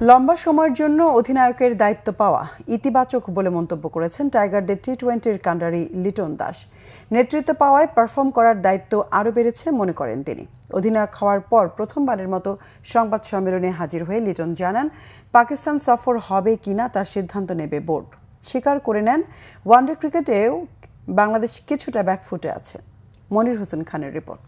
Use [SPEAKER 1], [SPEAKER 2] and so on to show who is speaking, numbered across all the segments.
[SPEAKER 1] লম্বা সময়ের জন্য অধিনায়কের দায়িত্ব পাওয়া ইতিবাচক বলে মন্তব্য করেছেন টাইগারদের টি-20-র কান্ডারি লিটন দাস। নেতৃত্ব পাওয়ায় পারফর্ম করার দায়িত্ব আরও বেড়েছে মনে করেন তিনি। অধিনায়ক হওয়ার পর প্রথমবারের মতো সংবাদ সম্মেলনে হাজির হয়ে লিটন জানান, পাকিস্তান সফর হবে কিনা তার সিদ্ধান্ত নেবে বোর্ড। স্বীকার করে নেন, ওয়ানডে ক্রিকেটেও বাংলাদেশ কিছুটা ব্যাকফুটে আছে। মনির হোসেন খানের রিপোর্ট।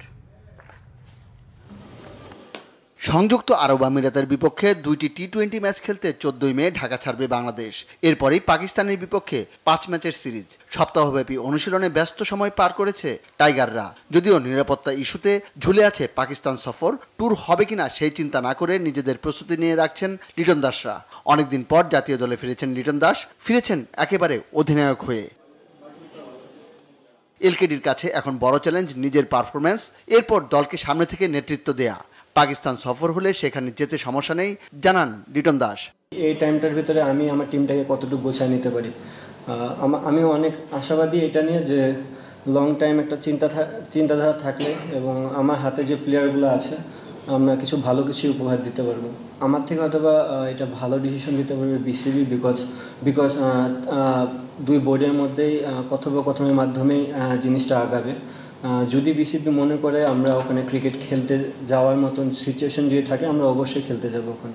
[SPEAKER 2] সংযুক্ত আরব আমিরাতের বিপক্ষে 2টি টি-20 ম্যাচ খেলতে 14 মে ঢাকা ছাড়বে বাংলাদেশ। এরপরই পাকিস্তানের বিপক্ষে 5 ম্যাচের সিরিজ। সপ্তাহব্যাপী অনুশীলনে ব্যস্ত সময় পার করেছে টাইগাররা। যদিও নিরাপত্তা ইস্যুতে ঝুলে আছে পাকিস্তান সফর, ট্যুর হবে কিনা সেই চিন্তা না করে নিজেদের প্রস্তুতি নিয়ে রাখছেন লিটন দাসরা। অনেকদিন পর জাতীয় দলে ফিরেছেন লিটন দাস, ফিরেছেন একেবারে অধিনায়ক হয়ে। এলকেডির কাছে এখন বড় চ্যালেঞ্জ নিজের পারফরম্যান্স, এরপর দলকে সামনে থেকে নেতৃত্ব দেয়া। পাকিস্তান সফর হলে সেখানে যেতে সমস্যা নেই জানান লিটন দাস।
[SPEAKER 3] এই টাইমটার ভিতরে আমি আমার টিমটাকে কতটুকু গোছায় নিতে পারি, আমি অনেক আশাবাদী এটা নিয়ে যে লং টাইম একটা চিন্তাধারা থাকলে এবং আমার হাতে যে প্লেয়ারগুলো আছে আমরা ভালো কিছু উপহার দিতে পারবো। আমার থেকে হয়তো বা এটা ভালো ডিসিশন দিতে পারবে বিসিবি, বিকজ দুই বোর্ডের মধ্যেই কথোপকথনের মাধ্যমেই জিনিসটা আগাবে। যদি বিসিবি মনে করে আমরা ওখানে ক্রিকেট খেলতে যাওয়ার মতন সিচুয়েশন যদি থাকে, আমরা অবশ্যই খেলতে যাব ওখানে।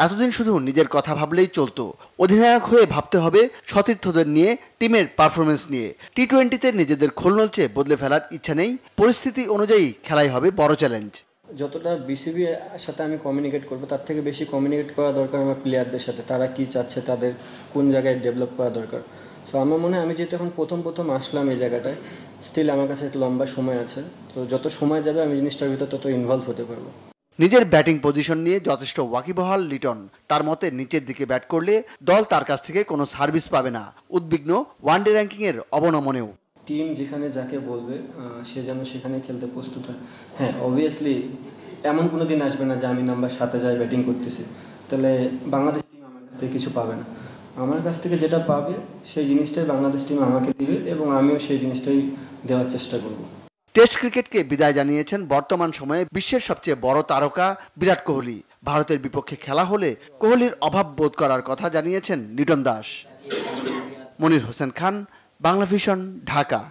[SPEAKER 2] এতদিন শুধু নিজের কথা ভাবলেই চলতো, অধিনায়ক হয়ে ভাবতে হবে সতীর্থদের নিয়ে, টিমের পারফরমেন্স নিয়ে। টি-20-তে নিজেদের খোলনলচে বদলে ফেলার ইচ্ছা নেই, পরিস্থিতি অনুযায়ী খেলাই হবে বড় চ্যালেঞ্জ।
[SPEAKER 3] যতটা বিসিবির সাথে আমি কমিউনিকেট করবো, তার থেকে বেশি কমিউনিকেট করা দরকার আমার প্লেয়ারদের সাথে। তারা কি চাচ্ছে, তাদের কোন জায়গায় ডেভেলপ করা দরকার। সো আমার মনে হয় আমি যেহেতু এখন প্রথম আসলাম এই জায়গাটায়, স্টিল আমার কাছে একটা লম্বা সময় আছে। তো যত সময় যাবে আমি জিনিসটার ভিতর তত ইনভলভ হতে পারবো।
[SPEAKER 2] নিজের ব্যাটিং পজিশন নিয়ে যথেষ্ট ওয়াকিবহাল লিটন। তার মতে নিচের দিকে ব্যাট করলে দল তার কাছ থেকে কোনো সার্ভিস পাবে না। উদ্বিগ্ন ওয়ানডে র্যাঙ্কিংয়ের অবনমনেও।
[SPEAKER 3] টিম যেখানে যাকে বলবে সে যেন সেখানে খেলতে প্রস্তুত হয়। হ্যাঁ, অবভিয়াসলি এমন কোনো দিন আসবে না যে আমি নাম্বার 7-এ যাই ব্যাটিং করতেছি, তাহলে বাংলাদেশ টিম আমার কাছ থেকে কিছু পাবে না। আমার কাছ থেকে যেটা পাবে সেই জিনিসটাই বাংলাদেশ টিম আমাকে দিবে এবং আমিও সেই জিনিসটাই দেওয়ার চেষ্টা করব।
[SPEAKER 2] টেস্ট ক্রিকেটকে বিদায় জানিয়েছেন বর্তমান সময়ে বিশ্বের সবচেয়ে বড় তারকা বিরাট কোহলি। ভারতের বিপক্ষে খেলা হলে কোহলির অভাব বোধ করার কথা জানিয়েছেন লিটন দাস। মনির হোসেন খান, বাংলা ভিশন, ঢাকা।